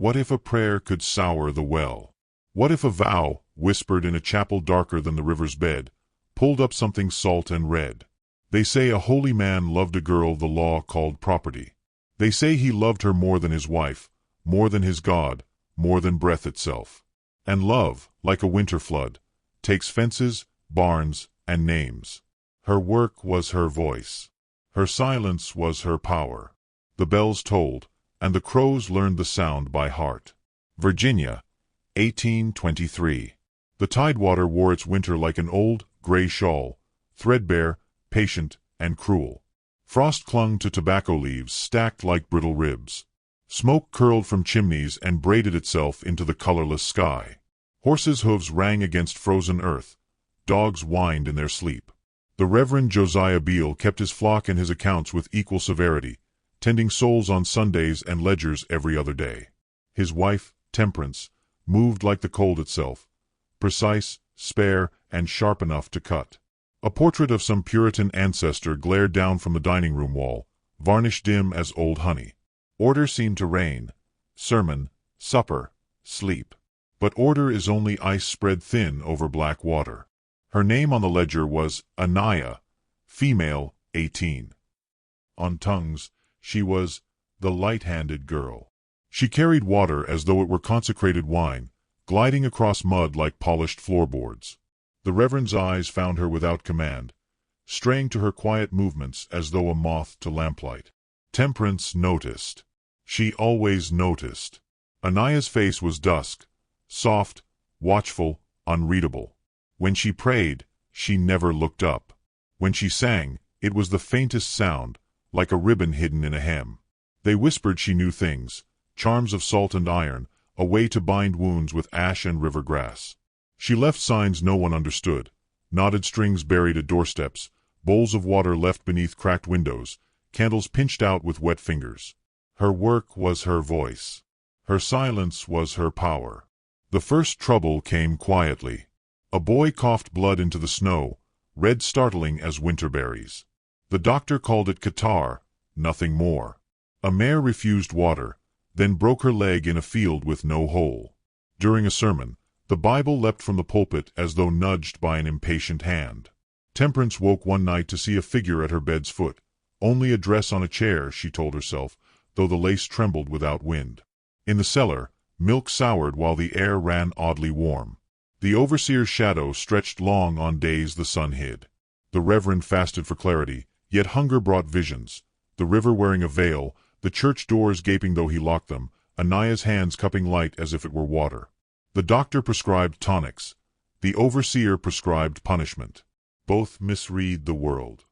What if a prayer could sour the well? What if a vow, whispered in a chapel darker than the river's bed, pulled up something salt and red? They say a holy man loved a girl the law called property. They say he loved her more than his wife, more than his God, more than breath itself. And love, like a winter flood, takes fences, barns, and names. Her work was her voice. Her silence was her power. The bells tolled, and the crows learned the sound by heart. Virginia, 1823. The tidewater wore its winter like an old, gray shawl, threadbare, patient, and cruel. Frost clung to tobacco leaves stacked like brittle ribs. Smoke curled from chimneys and braided itself into the colorless sky. Horses' hooves rang against frozen earth. Dogs whined in their sleep. The Reverend Josiah Beale kept his flock and his accounts with equal severity, tending souls on Sundays and ledgers every other day. His wife, Temperance, moved like the cold itself, precise, spare, and sharp enough to cut. A portrait of some Puritan ancestor glared down from the dining-room wall, varnish dim as old honey. Order seemed to reign. Sermon, supper, sleep. But order is only ice spread thin over black water. Her name on the ledger was Anaya, female, 18. On tongues, she was the light-handed girl. She carried water as though it were consecrated wine, gliding across mud like polished floorboards. The Reverend's eyes found her without command, straying to her quiet movements as though a moth to lamplight. Temperance noticed. She always noticed. Anaya's face was dusk, soft, watchful, unreadable. When she prayed, she never looked up. When she sang, it was the faintest sound, like a ribbon hidden in a hem. They whispered she knew things, charms of salt and iron, a way to bind wounds with ash and river grass. She left signs no one understood, knotted strings buried at doorsteps, bowls of water left beneath cracked windows, candles pinched out with wet fingers. Her work was her voice. Her silence was her power. The first trouble came quietly. A boy coughed blood into the snow, red startling as winter berries. The doctor called it catarrh, nothing more. A mare refused water, then broke her leg in a field with no hole. During a sermon, the Bible leapt from the pulpit as though nudged by an impatient hand. Temperance woke one night to see a figure at her bed's foot. Only a dress on a chair, she told herself, though the lace trembled without wind. In the cellar, milk soured while the air ran oddly warm. The overseer's shadow stretched long on days the sun hid. The Reverend fasted for clarity, yet hunger brought visions. The river wearing a veil, the church doors gaping though he locked them, Anaya's hands cupping light as if it were water. The doctor prescribed tonics. The overseer prescribed punishment. Both misread the world.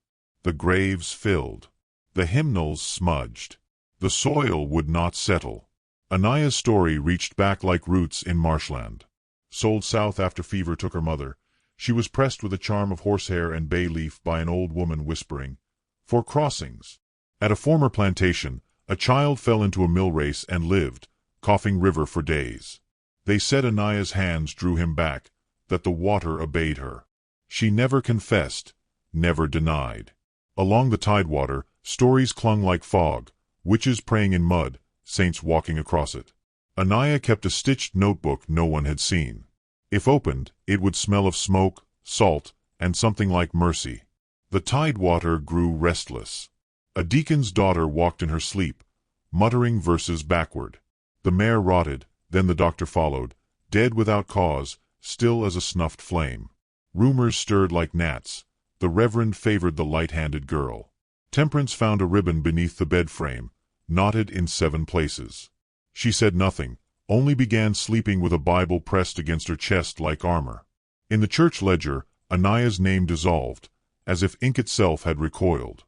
The graves filled. The hymnals smudged. The soil would not settle. Anaya's story reached back like roots in marshland. Sold south after fever took her mother, she was pressed with a charm of horsehair and bay leaf by an old woman whispering, "For crossings." At a former plantation, a child fell into a mill race and lived, coughing river for days. They said Anaya's hands drew him back, that the water obeyed her. She never confessed, never denied. Along the tidewater, stories clung like fog, witches praying in mud, saints walking across it. Anaya kept a stitched notebook no one had seen. If opened, it would smell of smoke, salt, and something like mercy. The tidewater grew restless. A deacon's daughter walked in her sleep, muttering verses backward. The mare rotted, then the doctor followed, dead without cause, still as a snuffed flame. Rumors stirred like gnats. The Reverend favored the light-handed girl. Temperance found a ribbon beneath the bed frame, knotted in 7 places. She said nothing, only began sleeping with a Bible pressed against her chest like armor. In the church ledger, Anaya's name dissolved, as if ink itself had recoiled.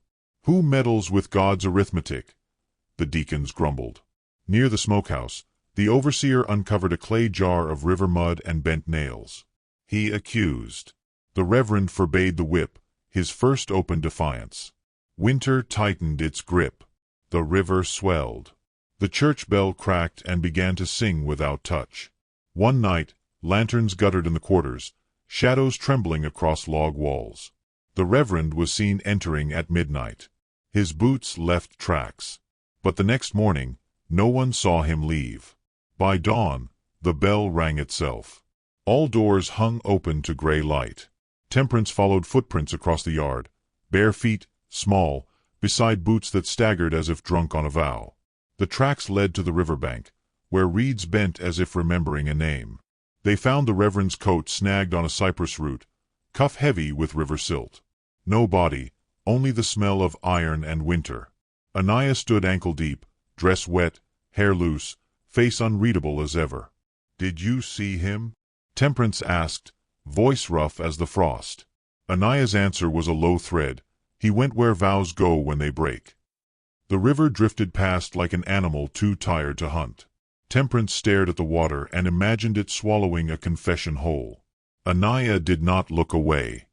"Who meddles with God's arithmetic?" the deacons grumbled. Near the smokehouse, the overseer uncovered a clay jar of river mud and bent nails. He accused. The Reverend forbade the whip, his first open defiance. Winter tightened its grip. The river swelled. The church bell cracked and began to sing without touch. One night, lanterns guttered in the quarters, shadows trembling across log walls. The Reverend was seen entering at midnight. His boots left tracks. But the next morning, no one saw him leave. By dawn, the bell rang itself. All doors hung open to gray light. Temperance followed footprints across the yard, bare feet, small, beside boots that staggered as if drunk on a vow. The tracks led to the riverbank, where reeds bent as if remembering a name. They found the Reverend's coat snagged on a cypress root, cuff-heavy with river silt. No body, only the smell of iron and winter. Anaya stood ankle-deep, dress wet, hair loose, face unreadable as ever. "Did you see him?" Temperance asked, voice rough as the frost. Anaya's answer was a low thread. "He went where vows go when they break." The river drifted past like an animal too tired to hunt. Temperance stared at the water and imagined it swallowing a confession whole. Anaya did not look away.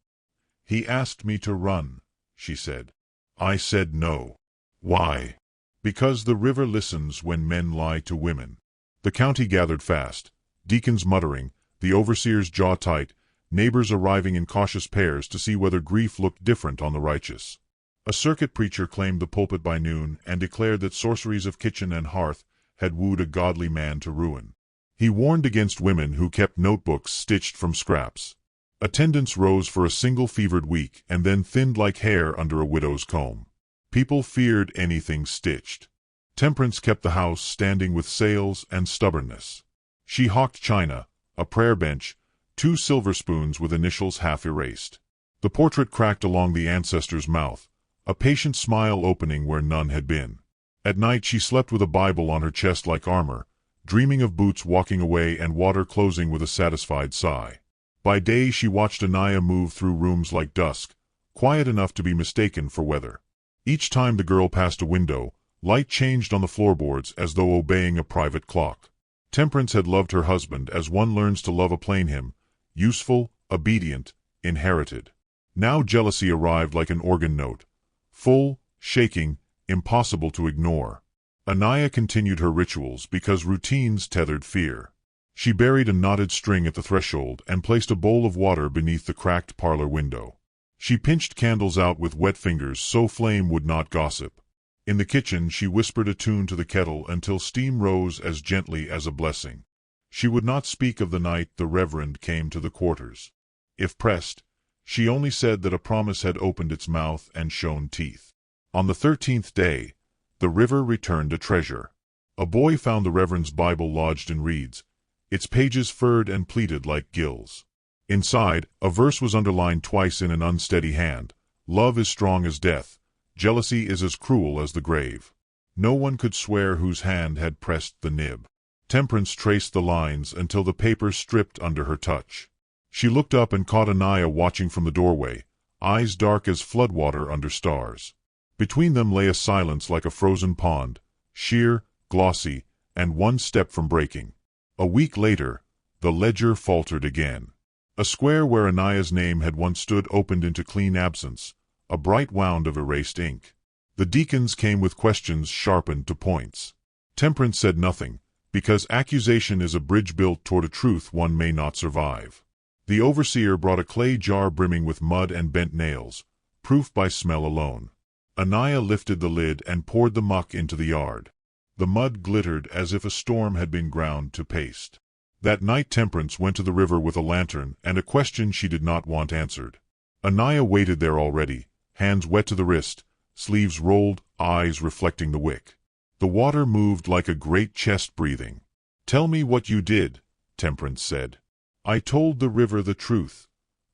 "He asked me to run," she said. "I said no." "Why?" "Because the river listens when men lie to women." The county gathered fast, deacons muttering, the overseer's jaw tight, neighbors arriving in cautious pairs to see whether grief looked different on the righteous. A circuit preacher claimed the pulpit by noon and declared that sorceries of kitchen and hearth had wooed a godly man to ruin. He warned against women who kept notebooks stitched from scraps. Attendance rose for a single fevered week and then thinned like hair under a widow's comb. People feared anything stitched. Temperance kept the house standing with sales and stubbornness. She hawked china, a prayer bench, 2 silver spoons with initials half erased. The portrait cracked along the ancestor's mouth, a patient smile opening where none had been. At night she slept with a Bible on her chest like armor, dreaming of boots walking away and water closing with a satisfied sigh. By day she watched Anaya move through rooms like dusk, quiet enough to be mistaken for weather. Each time the girl passed a window, light changed on the floorboards as though obeying a private clock. Temperance had loved her husband as one learns to love a plain hymn, useful, obedient, inherited. Now jealousy arrived like an organ note, full, shaking, impossible to ignore. Anaya continued her rituals because routines tethered fear. She buried a knotted string at the threshold and placed a bowl of water beneath the cracked parlor window. She pinched candles out with wet fingers so flame would not gossip. In the kitchen she whispered a tune to the kettle until steam rose as gently as a blessing. She would not speak of the night the Reverend came to the quarters. If pressed, she only said that a promise had opened its mouth and shown teeth. On the 13th day, the river returned a treasure. A boy found the Reverend's Bible lodged in reeds, its pages furred and pleated like gills. Inside, a verse was underlined twice in an unsteady hand. "Love is strong as death. Jealousy is as cruel as the grave." No one could swear whose hand had pressed the nib. Temperance traced the lines until the paper stripped under her touch. She looked up and caught Anaya watching from the doorway, eyes dark as floodwater under stars. Between them lay a silence like a frozen pond, sheer, glossy, and one step from breaking. A week later, the ledger faltered again. A square where Anaya's name had once stood opened into clean absence, a bright wound of erased ink. The deacons came with questions sharpened to points. Temperance said nothing, because accusation is a bridge built toward a truth one may not survive. The overseer brought a clay jar brimming with mud and bent nails, proof by smell alone. Anaya lifted the lid and poured the muck into the yard. The mud glittered as if a storm had been ground to paste. That night Temperance went to the river with a lantern and a question she did not want answered. Anaya waited there already, hands wet to the wrist, sleeves rolled, eyes reflecting the wick. The water moved like a great chest breathing. "Tell me what you did," Temperance said. "I told the river the truth,"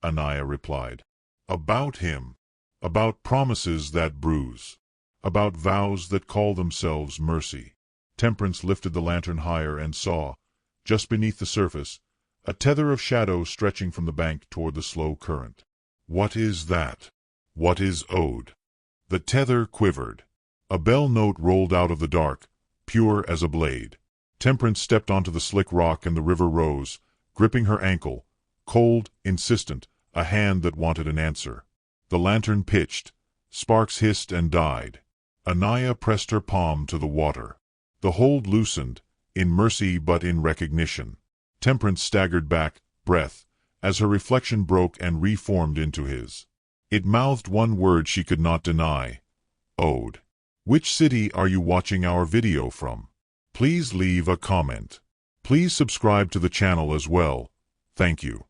Anaya replied. "About him. About promises that bruise. About vows that call themselves mercy." Temperance lifted the lantern higher and saw, just beneath the surface, a tether of shadow stretching from the bank toward the slow current. "What is that? What is owed?" The tether quivered. A bell note rolled out of the dark, pure as a blade. Temperance stepped onto the slick rock and the river rose, gripping her ankle, cold, insistent, a hand that wanted an answer. The lantern pitched, sparks hissed and died. Anaya pressed her palm to the water. The hold loosened, in mercy but in recognition. Temperance staggered back, breath, as her reflection broke and reformed into his. It mouthed one word she could not deny. "Owed." Which city are you watching our video from? Please leave a comment. Please subscribe to the channel as well. Thank you.